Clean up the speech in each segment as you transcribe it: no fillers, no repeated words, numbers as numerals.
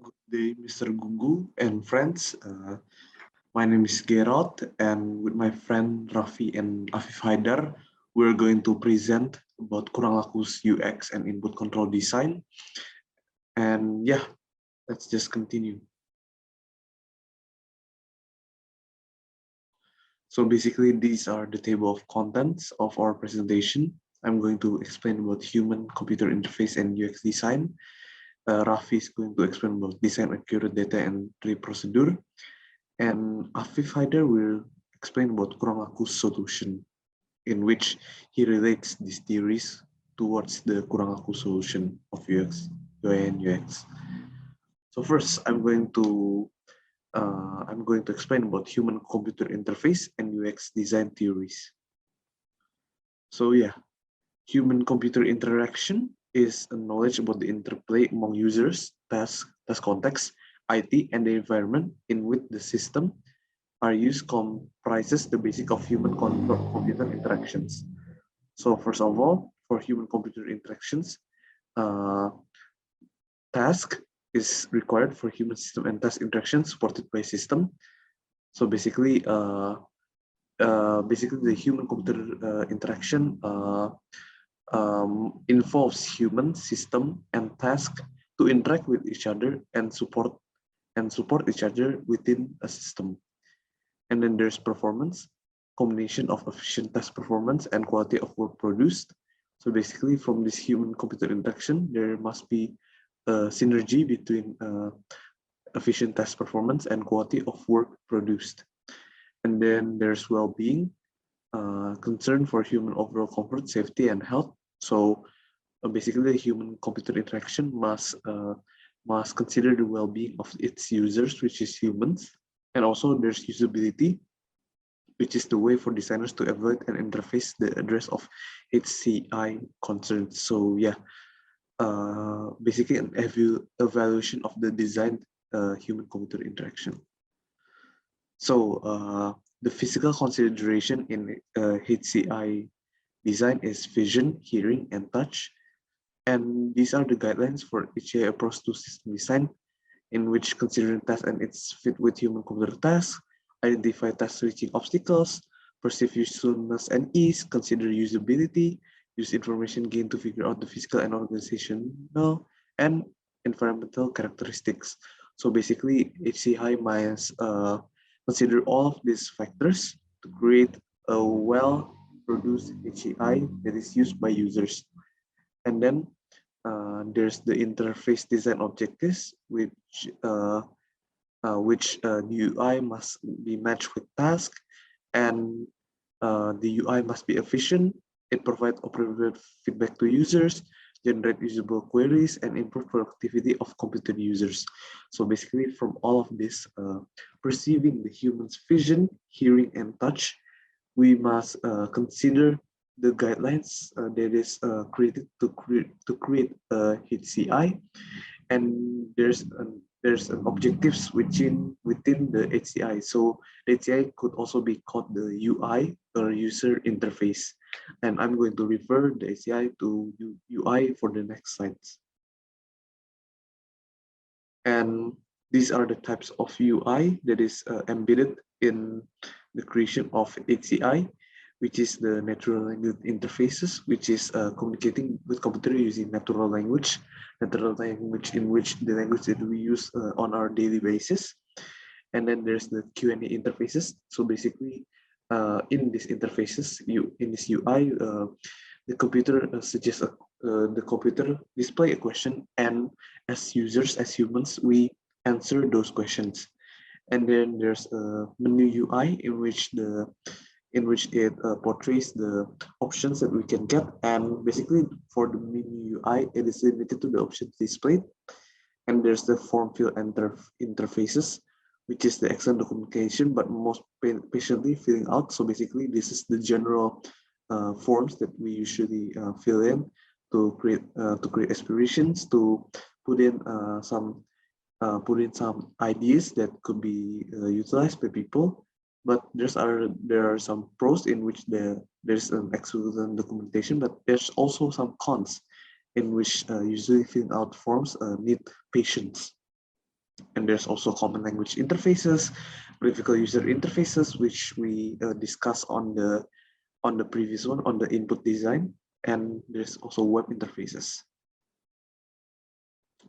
Good day, Mr. Gugu and friends. My name is Gerald, and with my friend Rafi and Afif Haidar, we're going to present about kurang laku's UX and input control design. And yeah, let's just continue. So basically, these are the table of contents of our presentation. I'm going to explain about human-computer interface and UX design. Rafi is going to explain about design accurate data entry procedure. And Afif Haidar will explain about kurang laku's solution, in which he relates these theories towards the kurang laku solution of UX, UI and UX. So first, I'm going to explain about human-computer interface and UX design theories. So yeah, human-computer interaction is a knowledge about the interplay among users, task context, IT, and the environment in which the system are used comprises the basic of human-computer interactions. So first of all, for human-computer interactions, task is required for human system and task interaction supported by system. So basically, the human-computer interaction involves human system and task to interact with each other and support each other within a system. And then there's performance, combination of efficient task performance and quality of work produced. So basically, from this human-computer interaction, there must be a synergy between efficient task performance and quality of work produced. And then there's well-being, concern for human overall comfort, safety, and health. So basically, the human-computer interaction must consider the well-being of its users, which is humans. And also there's usability, which is the way for designers to evaluate and interface the address of HCI concerns. So yeah, basically an evaluation of the designed human-computer interaction. So the physical consideration in HCI design is vision, hearing, and touch. And these are the guidelines for HCI approach to system design, in which considering tasks and its fit with human-computer tasks, identify task-switching obstacles, perceive usefulness and ease, consider usability, use information gained to figure out the physical and organizational and environmental characteristics. So basically, HCI must consider all of these factors to create a well-produced HCI that is used by users. And then there's the interface design objectives, which the UI must be matched with task, and the UI must be efficient. It provides appropriate feedback to users, generate usable queries, and improve productivity of computer users. So basically, from all of this, perceiving the human's vision, hearing, and touch, we must consider the guidelines that is created to create a HCI, and there's an objectives within the HCI. So the HCI could also be called the UI, or user interface, and I'm going to refer the HCI to UI for the next slides. And these are the types of UI that is embedded in the creation of HCI, which is the natural language interfaces, which is communicating with computer using natural language in which the language that we use on our daily basis. And then there's the Q&A interfaces. So basically, in these interfaces, in this UI, the computer suggests the computer display a question, and as users, as humans, we answer those questions. And then there's a menu UI in which it portrays the options that we can get. And basically, for the menu UI, it is limited to the options displayed. And there's the form field interfaces, which is the external documentation, but most patiently filling out. So basically, this is the general forms that we usually fill in to create aspirations, to put in some ideas that could be utilized by people. But there are some pros in which there's an excellent documentation, but there's also some cons in which usually filling out forms need patience. And there's also common language interfaces, graphical user interfaces, which we discussed on the previous one on the input design, and there's also web interfaces.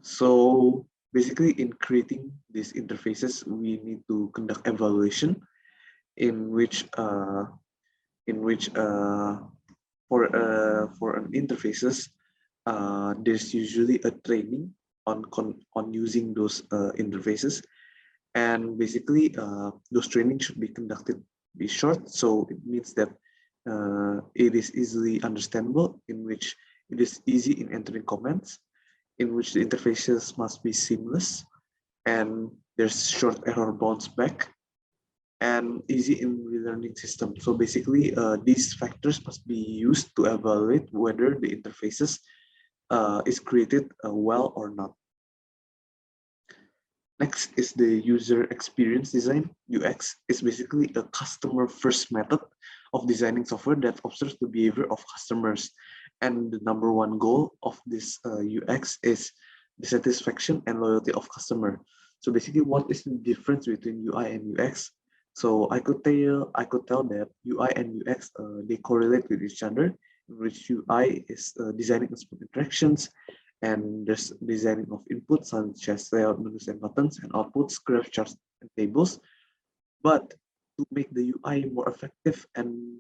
So basically, in creating these interfaces, we need to conduct evaluation in which for an interfaces, there's usually a training on using those interfaces, and basically those trainings should be conducted be short, so it means that it is easily understandable, in which it is easy in entering comments, in which the interfaces must be seamless, and there's short error bounce back, and easy in relearning system. So basically, these factors must be used to evaluate whether the interfaces is created well or not. Next is the user experience design. UX is basically a customer-first method of designing software that observes the behavior of customers. And the number one goal of this UX is the satisfaction and loyalty of customer. So basically, what is the difference between UI and UX? So I could tell that UI and UX they correlate with each other, in which UI is designing smooth interactions, and there's designing of inputs such as layout menus and buttons, and outputs, graph charts and tables. But to make the UI more effective and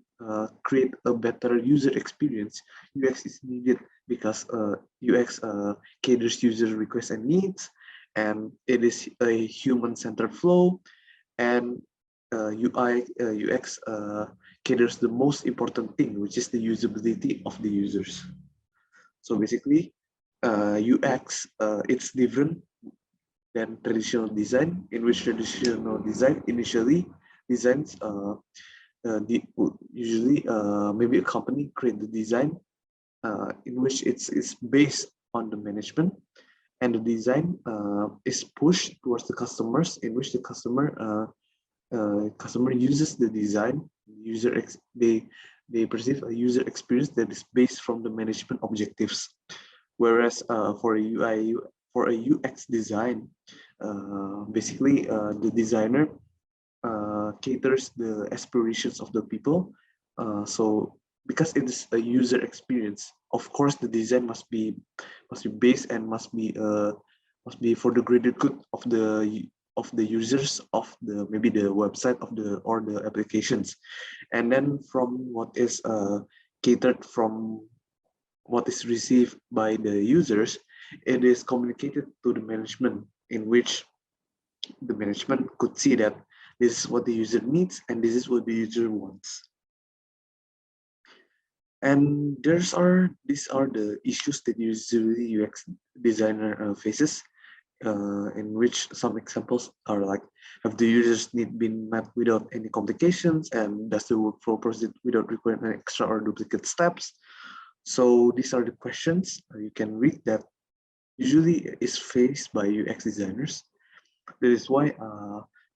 create a better user experience, UX is needed, because UX caters user requests and needs, and it is a human-centered flow, and UX caters the most important thing, which is the usability of the users. So basically, UX it's different than traditional design, in which traditional design initially designs usually maybe a company create the design in which it's based on the management, and the design is pushed towards the customers, in which the customer uses the design. They perceive a user experience that is based from the management objectives. Whereas for a UX design, basically the designer caters the aspirations of the people. So because it is a user experience, of course the design must be based and must be for the greater good of the users of the maybe the website of the or the applications. And then from what is catered from what is received by the users, it is communicated to the management, in which the management could see that this is what the user needs and this is what the user wants. And these are the issues that usually UX designer faces, in which some examples are like, have the users need been met without any complications, and does the workflow proceed without requiring any extra or duplicate steps? So these are the questions you can read that usually is faced by UX designers. That is why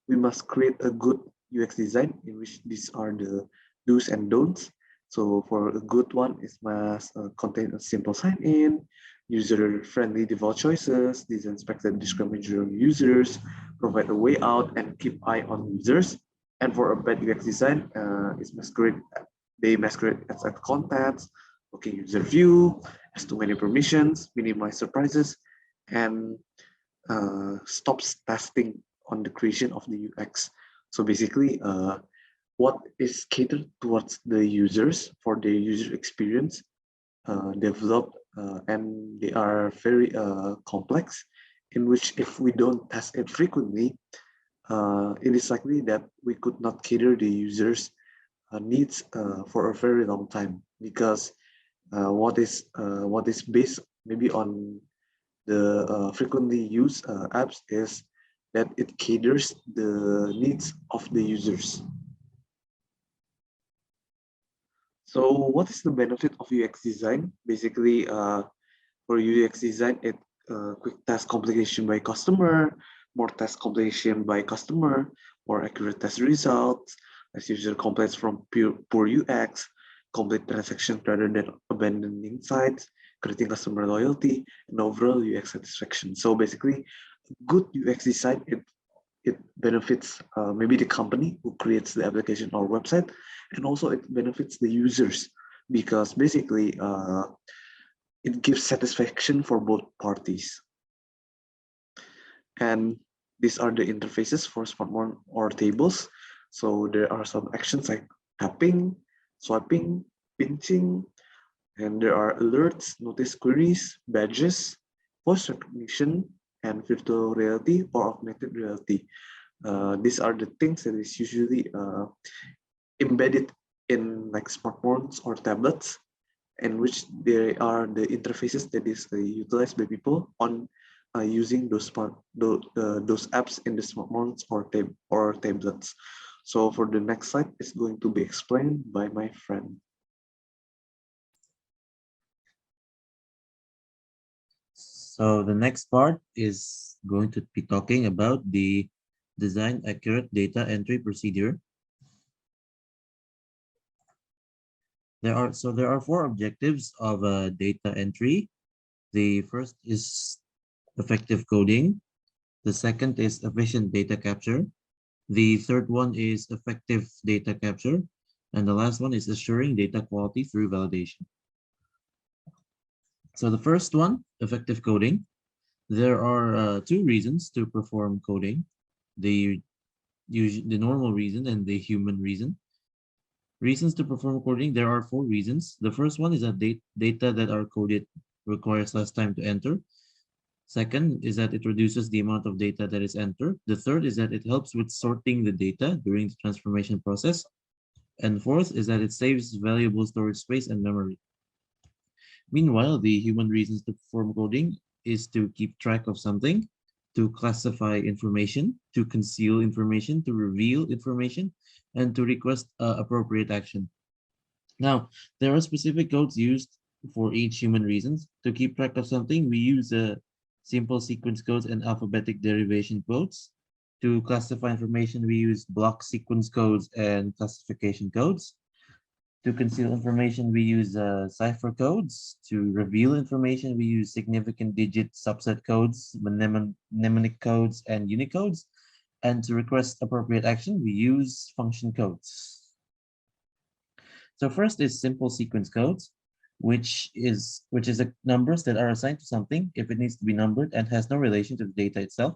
we must create a good UX design, in which these are the do's and don'ts. So for a good one, it must contain a simple sign-in, user-friendly default choices, design specs that discriminate users, provide a way out, and keep eye on users. And for a bad UX design, they masquerade as contents, okay, user view, has too many permissions, minimize surprises, and stops testing on the creation of the UX. So basically, what is catered towards the users for their user experience developed, and they are very complex, in which if we don't test it frequently, it is likely that we could not cater the users' needs for a very long time, because what is based maybe on the frequently used apps is that it caters the needs of the users. So what is the benefit of UX design? Basically, for UX design, it quick task completion by customer, more task completion by customer, more accurate test results, as user complaints from poor UX, complete transactions rather than abandoning sites, creating customer loyalty, and overall UX satisfaction. So basically, good UX design, it benefits maybe the company who creates the application or website, and also it benefits the users because basically it gives satisfaction for both parties. And these are the interfaces for smartphone or tables. So there are some actions like tapping, swiping, pinching, and there are alerts, notice queries, badges, voice recognition, and virtual reality or augmented reality. These are the things that is usually embedded in like smartphones or tablets, in which they are the interfaces that is utilized by people on using those apps in the smartphones or tablets. So for the next slide, it's going to be explained by my friend. So the next part is going to be talking about the design accurate data entry procedure. There are four objectives of data entry. The first is effective coding. The second is efficient data capture. The third one is effective data capture. And the last one is assuring data quality through validation. So the first one, effective coding. There are two reasons to perform coding, the normal reason and the human reason. Reasons to perform coding, there are four reasons. The first one is that data that are coded requires less time to enter. Second is that it reduces the amount of data that is entered. The third is that it helps with sorting the data during the transformation process. And fourth is that it saves valuable storage space and memory. Meanwhile, the human reasons to perform coding is to keep track of something, to classify information, to conceal information, to reveal information, and to request appropriate action. Now, there are specific codes used for each human reasons. To keep track of something, we use simple sequence codes and alphabetic derivation codes. To classify information, we use block sequence codes and classification codes. To conceal information, we use cipher codes. To reveal information, we use significant digit subset codes, mnemonic codes, and Unicodes. And to request appropriate action, we use function codes. So first is simple sequence codes, which is numbers that are assigned to something if it needs to be numbered and has no relation to the data itself.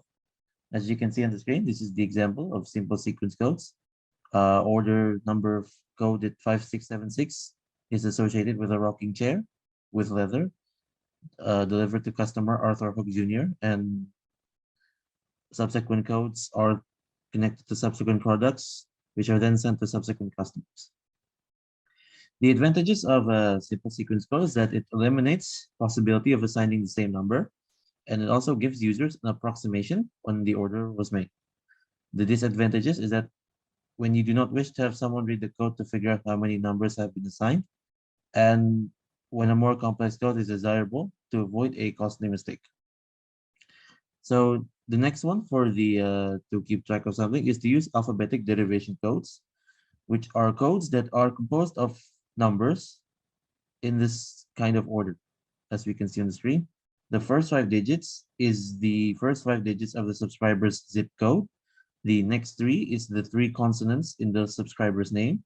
As you can see on the screen, this is the example of simple sequence codes. Order number code at 5676 is associated with a rocking chair with leather, delivered to customer Arthur Hook Jr. and subsequent codes are connected to subsequent products, which are then sent to subsequent customers. The advantages of a simple sequence code is that it eliminates possibility of assigning the same number, and it also gives users an approximation when the order was made. The disadvantages is that when you do not wish to have someone read the code to figure out how many numbers have been assigned, and when a more complex code is desirable to avoid a costly mistake. So the next one for the to keep track of something is to use alphabetic derivation codes, which are codes that are composed of numbers in this kind of order, as we can see on the screen. The first 5 digits is the first 5 digits of the subscriber's zip code. The next 3 is the 3 consonants in the subscriber's name.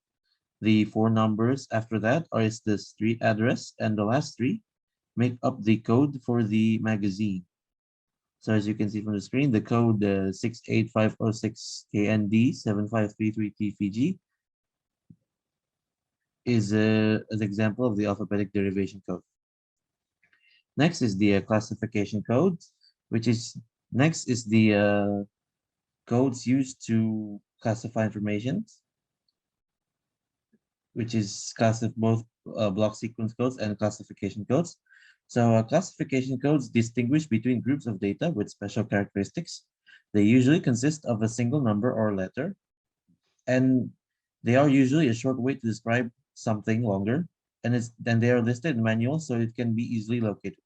The 4 numbers after that is the street address, and the last 3 make up the code for the magazine. So as you can see from the screen, the code 68506KND7533TFG is an example of the alphabetic derivation code. Next is the classification code, next is the codes used to classify information, which is classified both block sequence codes and classification codes. So classification codes distinguish between groups of data with special characteristics. They usually consist of a single number or letter, and they are usually a short way to describe something longer, and then they are listed in manuals so it can be easily located.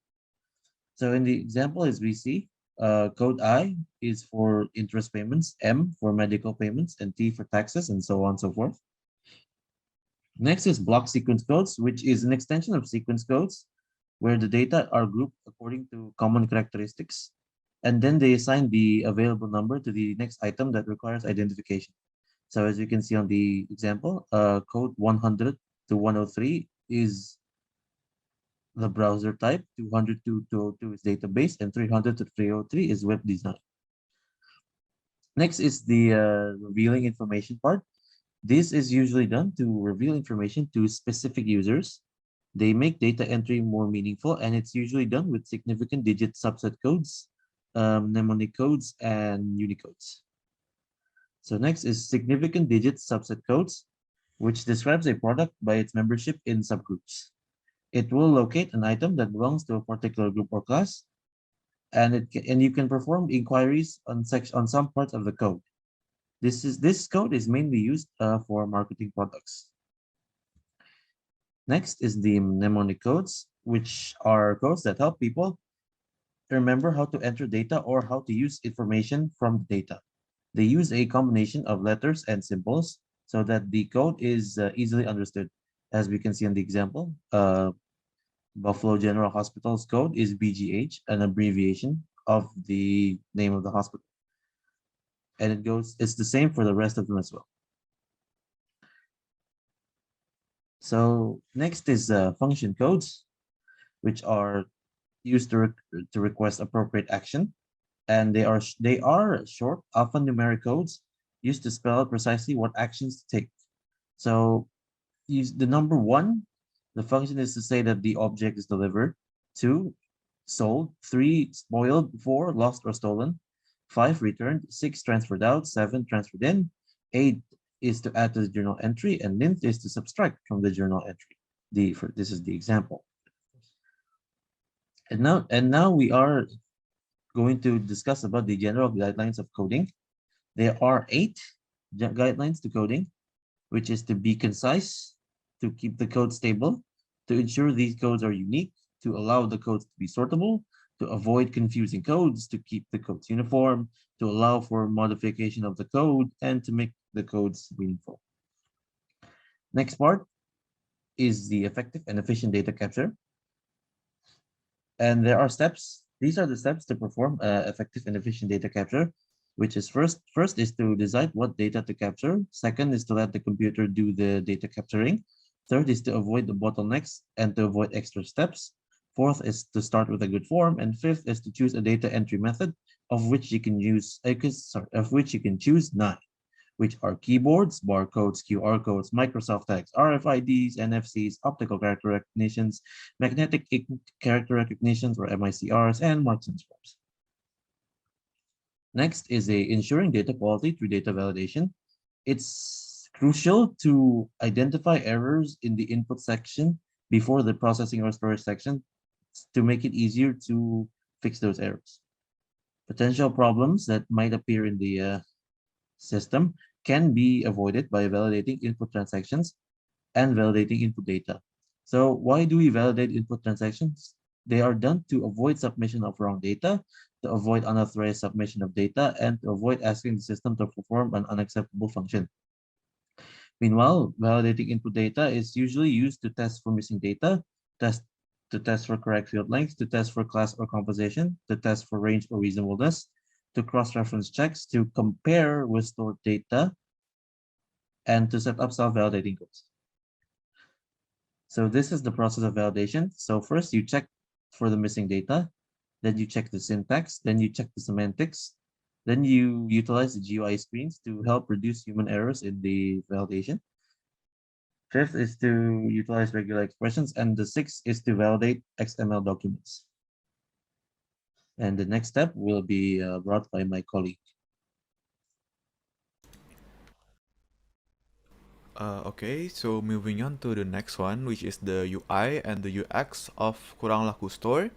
So in the example, as we see, code I is for interest payments, M for medical payments, and T for taxes, and so on and so forth. Next is block sequence codes, which is an extension of sequence codes where the data are grouped according to common characteristics. And then they assign the available number to the next item that requires identification. So as you can see on the example, code 100 to 103 is the browser type, 200 to 202 is database, and 300 to 303 is web design. Next is the revealing information part. This is usually done to reveal information to specific users. They make data entry more meaningful, and it's usually done with significant digit subset codes, mnemonic codes, and Unicodes. So next is significant digit subset codes, which describes a product by its membership in subgroups. It will locate an item that belongs to a particular group or class, and you can perform inquiries on some parts of the code. This code is mainly used for marketing products. Next is the mnemonic codes, which are codes that help people remember how to enter data or how to use information from the data. They use a combination of letters and symbols so that the code is easily understood. As we can see in the example, Buffalo General Hospital's code is BGH, an abbreviation of the name of the hospital. And it's the same for the rest of them as well. So next is function codes, which are used to request appropriate action. And they are short, often numeric codes used to spell out precisely what actions to take. So use the number 1, the function is to say that the object is delivered. 2, sold. 3, spoiled. 4, lost or stolen. 5, returned. 6, transferred out. 7, transferred in. 8 is to add to the journal entry, and ninth is to subtract from the journal entry. This is the example. And now we are going to discuss about the general guidelines of coding. There are 8 guidelines to coding, which is to be concise, to keep the code stable, to ensure these codes are unique, to allow the codes to be sortable, to avoid confusing codes, to keep the codes uniform, to allow for modification of the code, and to make the codes meaningful. Next part is the effective and efficient data capture. And there are steps. These are the steps to perform effective and efficient data capture, which is first is to decide what data to capture. Second is to let the computer do the data capturing. Third is to avoid the bottlenecks and to avoid extra steps. Fourth is to start with a good form. And fifth is to choose a data entry method of which you can choose 9, which are keyboards, barcodes, QR codes, Microsoft tags, RFIDs, NFCs, optical character recognitions, magnetic character recognitions or MICRs, and marks and scripts. Next is ensuring data quality through data validation. It's crucial to identify errors in the input section before the processing or storage section to make it easier to fix those errors. Potential problems that might appear in the system can be avoided by validating input transactions and validating input data. So why do we validate input transactions? They are done to avoid submission of wrong data, to avoid unauthorized submission of data, and to avoid asking the system to perform an unacceptable function. Meanwhile, validating input data is usually used to test for missing data, to test for correct field lengths, to test for class or composition, to test for range or reasonableness, to cross-reference checks, to compare with stored data, and to set up self-validating codes. So this is the process of validation. So first you check for the missing data, then you check the syntax, then you check the semantics, then you utilize the GUI screens to help reduce human errors in the validation. Fifth is to utilize regular expressions, and the sixth is to validate XML documents. And the next step will be brought by my colleague. Okay, so moving on to the next one, which is the UI and the UX of Kurang Laku Store.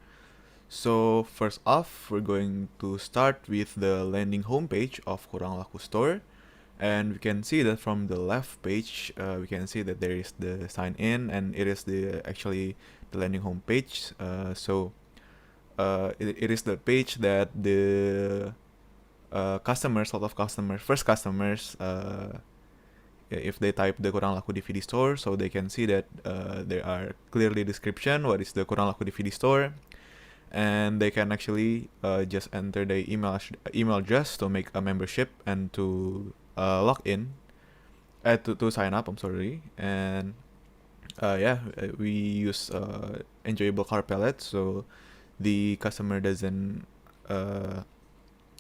So first off, we're going to start with the landing homepage of Kurang Laku Store. And we can see that from the left page, we can see that there is the sign in, and it is actually the landing home page. It is the page that the customers, lot of customers, first customers, if they type the Kurang Laku DVD store, so they can see that there are clearly description what is the Kurang Laku DVD store, and they can actually just enter the email address to make a membership and to log in, to sign up. I'm sorry, and we use enjoyable color palette, so the customer doesn't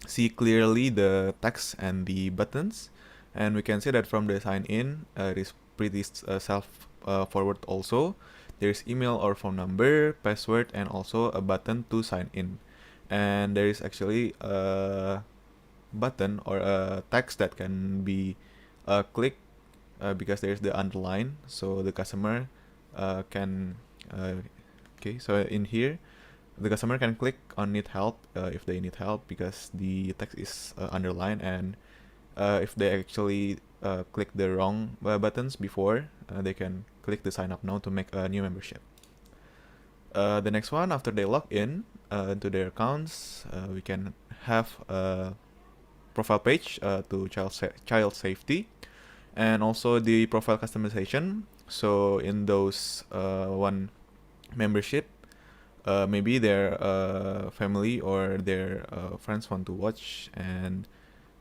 see clearly the text and the buttons, and we can see that from the sign in, it is pretty self forward also. There's email or phone number, password, and also a button to sign in. And there is actually a button or a text that can be clicked because there's the underline, so the customer can okay, so in here the customer can click on need help if they need help, because the text is underlined, and if they actually click the wrong buttons before, they can click the sign up now to make a new membership. The next one, after they log in into their accounts, we can have a profile page to child safety, and also the profile customization. So in those one membership, maybe their family or their friends want to watch, and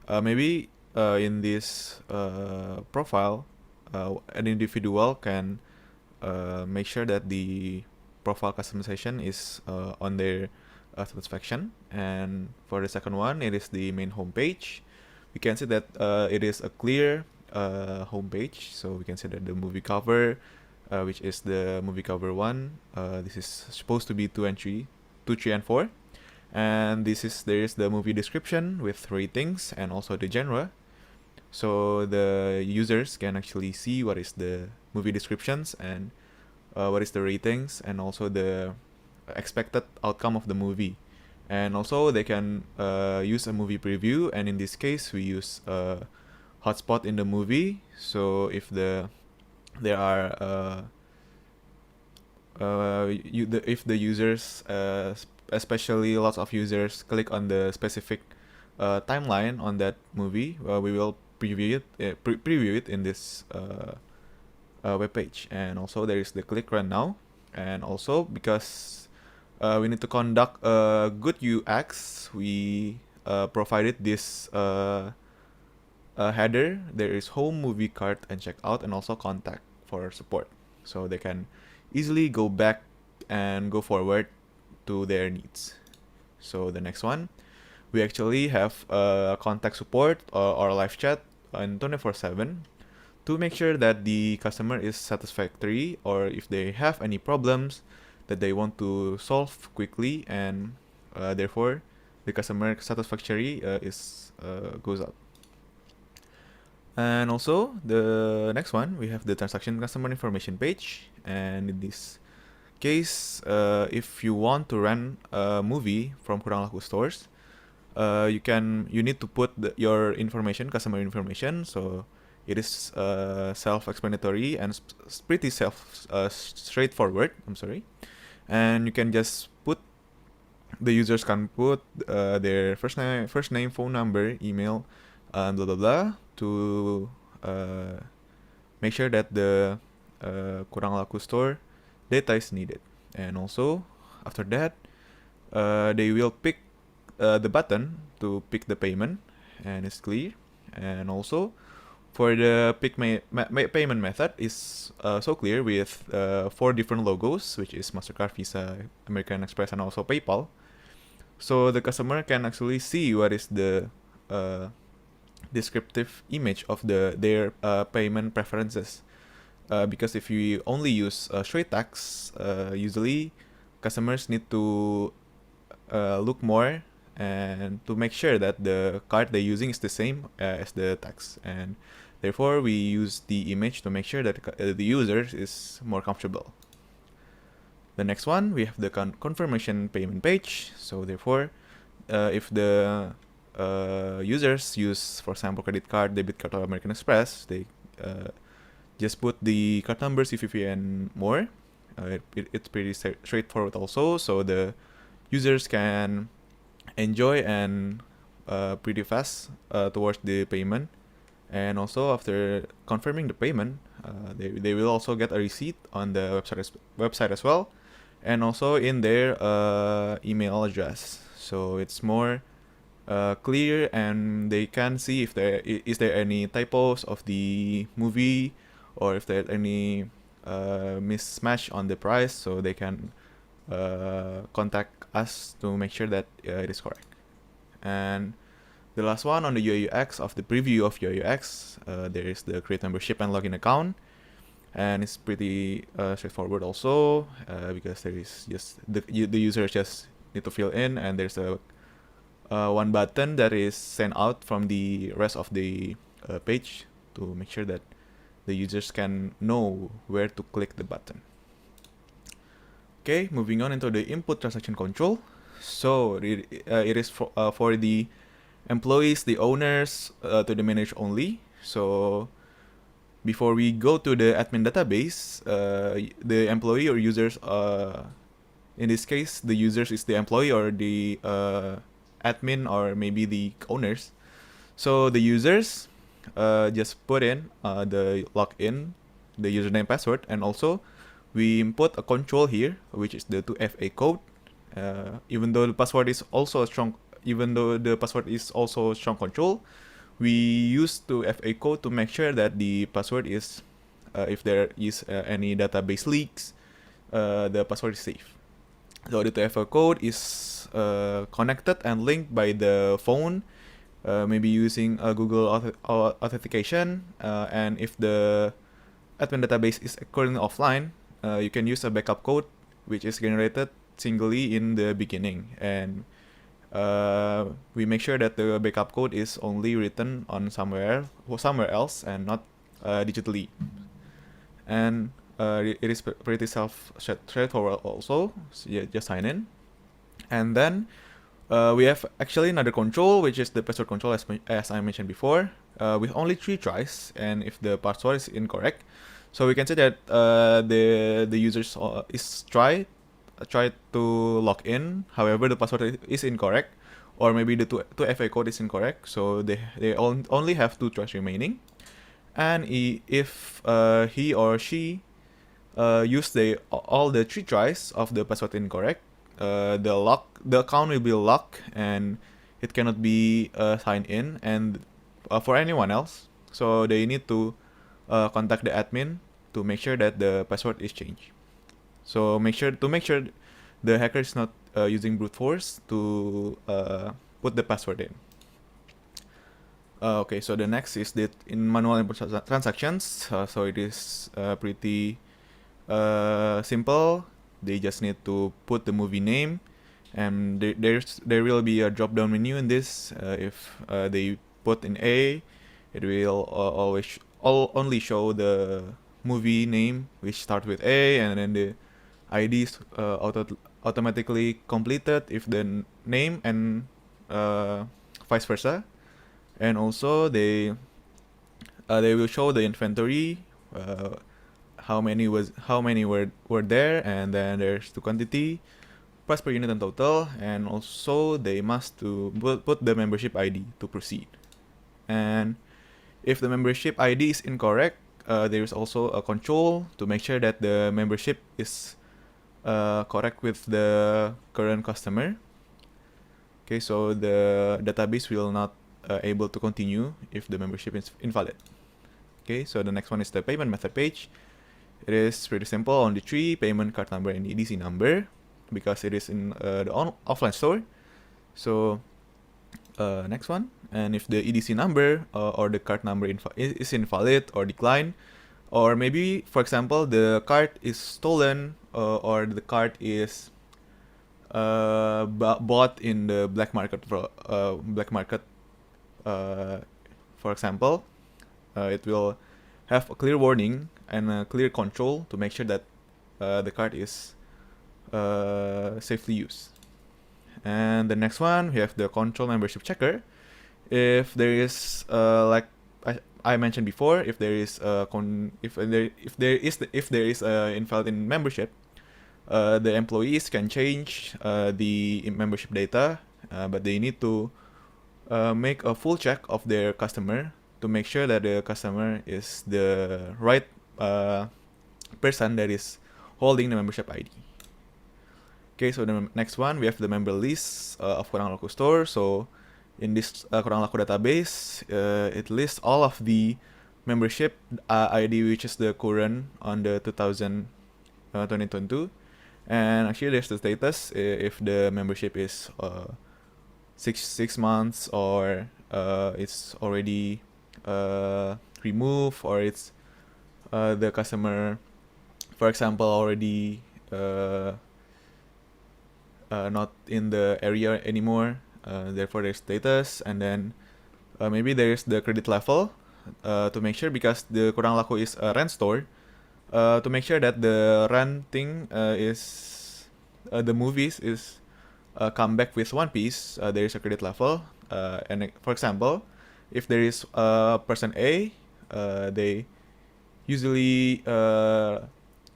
maybe in this profile, an individual can make sure that the profile customization is on their satisfaction. And for the second one, it is the main homepage. We can see that it is a clear homepage, so we can see that the movie cover, which is the movie cover 1, this is supposed to be 2 and 3, 2, 3, and 4. And there is the movie description with ratings and also the genre, so the users can actually see what is the movie descriptions and what is the ratings and also the expected outcome of the movie. And also they can use a movie preview, and in this case we use a hotspot in the movie. So if there are if the users, especially lots of users, click on the specific timeline on that movie, we will preview it in this web page. And also there is the click run now, and also because we need to conduct a good UX, we provided this header. There is home, movie, cart, and checkout, and also contact for support, so they can easily go back and go forward to their needs. So the next one, we actually have contact support or live chat on 24/7 to make sure that the customer is satisfactory, or if they have any problems that they want to solve quickly, and therefore the customer satisfactory goes up. And also the next one, we have the transaction customer information page, and in this case, if you want to rent a movie from Kurang Laku stores, you need to put your information, customer information. So it is self-explanatory and pretty straightforward. I'm sorry, and you can just put, the users can put their first name, phone number, email, blah blah blah, to make sure that the Kurang Laku store data is needed. And also after that, they will pick the button to pick the payment, and it's clear. And also for the pick payment method is so clear with 4 different logos, which is MasterCard, Visa, American Express, and also PayPal. So the customer can actually see what is the descriptive image of their payment preferences. Because if you only use straight text, usually customers need to look more and to make sure that the card they're using is the same as the text, and therefore we use the image to make sure that the user is more comfortable. The next one, we have the confirmation payment page. So therefore, if the users use, for example, credit card, debit card, or American Express, they just put the card number, CVV, and more. It's pretty straightforward also, so the users can enjoy and pretty fast towards the payment. And also after confirming the payment, they will also get a receipt on the website as well. and also in their email address. So it's more clear, and they can see if there is there any typos of the movie, or if there any mismatch on the price, so they can contact us to make sure that it is correct. And the last one on the UI UX of the preview of UI UX, there is the create membership and login account, and it's pretty straightforward also, because there is just the user just need to fill in, and there's a one button that is sent out from the rest of the page to make sure that the users can know where to click the button. Okay, moving on into the input transaction control. So it is for the employees, the owners, to the manager only. So before we go to the admin database, the employee or users, in this case, the users is the employee or the admin or maybe the owners. So the users just put in the login, the username, password, and also we input a control here, which is the 2FA code. Even though the password is also a strong control, we use 2FA code to make sure that the password is, if there is any database leaks, the password is safe. So the 2FA code is connected and linked by the phone, maybe using Google authentication, and if the admin database is currently offline, you can use a backup code which is generated singly in the beginning, and we make sure that the backup code is only written on somewhere else and not digitally. And it is pretty straightforward also. So yeah, just sign in, and then we have actually another control, which is the password control, as I mentioned before, with only 3 tries. And if the password is incorrect, so we can say that the users is try to log in, however the password is incorrect, or maybe the 2FA code is incorrect, so they only have 2 tries remaining. And if he or she use all the 3 tries of the password incorrect, the account will be locked and it cannot be signed in, and for anyone else. So they need to contact the admin to make sure that the password is changed. So make sure the hacker is not using brute force to put the password in. Okay, so the next is the in manual input transactions. So it is pretty simple. They just need to put the movie name, and there will be a drop down menu in this. If they put in A, it will only show the movie name which start with A, and then the ID is automatically completed if the name, and vice versa. And also they will show the inventory, how many were there, and then there's the quantity, price per unit, and total. And also they must to put the membership ID to proceed. And if the membership ID is incorrect, there is also a control to make sure that the membership is correct with the current customer. Okay, so the database will not able to continue if the membership is invalid. Okay, so the next one is the payment method page. It is pretty simple. Only 3: payment, card number, and EDC number, because it is in the offline store. So next one, and if the EDC number or the card number is invalid or declined, or maybe, for example, the card is stolen, or the card is bought in the black market, for example, it will have a clear warning and a clear control to make sure that the card is safely used. And the next one, we have the control membership checker. If there is like I mentioned before, if there is if there is invalid in membership, the employees can change the membership data, but they need to make a full check of their customer to make sure that the customer is the right person that is holding the membership ID. Okay, so the next one, we have the member list of Kurang Laku store. So in this Kurang Laku database, it lists all of the membership ID which is the current on the 2022. And actually there's the status if the membership is 6 months, or it's already removed, or it's the customer, for example, already not in the area anymore. Therefore there's status, and then maybe there's the credit level to make sure, because the Kurang Laku is a rent store, to make sure that the renting is the movies is come back with one piece. There is a credit level, and for example, if there is person A, they usually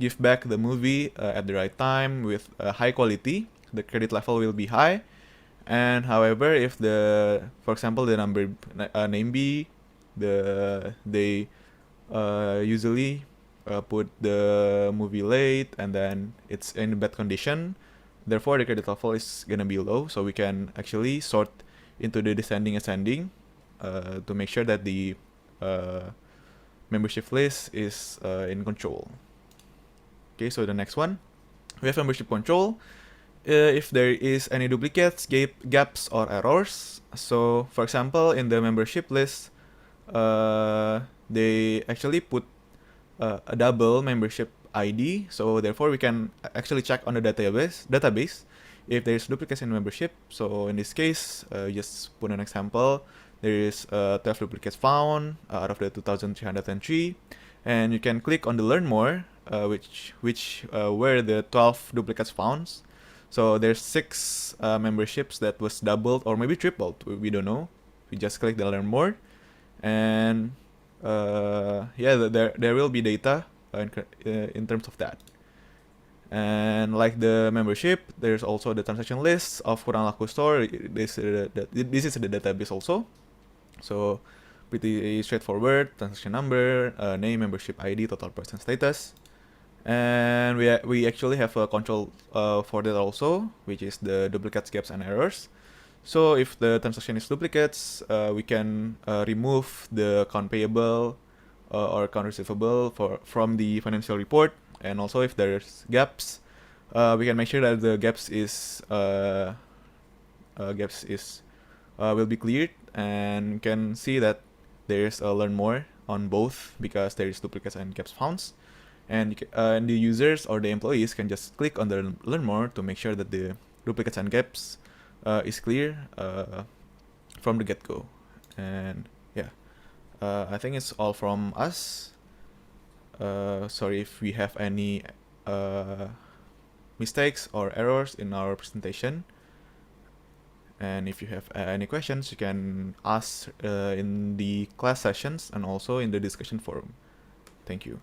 give back the movie at the right time with high quality. The credit level will be high. And however, if for example, the number name B, they usually put the movie late, and then it's in bad condition. Therefore, the credit level is gonna be low. So we can actually sort into the descending ascending to make sure that the membership list is in control. Okay, so the next one, we have membership control. If there is any duplicates, gaps, or errors. So, for example, in the membership list, they actually put a double membership ID. So therefore, we can actually check on the database if there is duplicates in membership. So in this case, just put an example. There is 12 duplicates found out of the 2,303, and you can click on the learn more, which where the 12 duplicates found. So there's 6 memberships that was doubled or maybe tripled. We don't know. We just click the learn more, and yeah, there will be data in terms of that. And like the membership, there's also the transaction list of Kurang Laku store. This is the database also. So pretty straightforward. Transaction number, name, membership ID, total person status. And we actually have a control for that also, which is the duplicates, gaps, and errors. So if the transaction is duplicates, we can remove the account payable or account receivable from the financial report. And also if there's gaps, we can make sure that the gaps will be cleared, and can see that there's a learn more on both, because there is duplicates and gaps found. And the users or the employees can just click on the learn more to make sure that the duplicates and gaps is clear from the get-go. And yeah, I think it's all from us. Sorry if we have any mistakes or errors in our presentation. And if you have any questions, you can ask in the class sessions and also in the discussion forum. Thank you.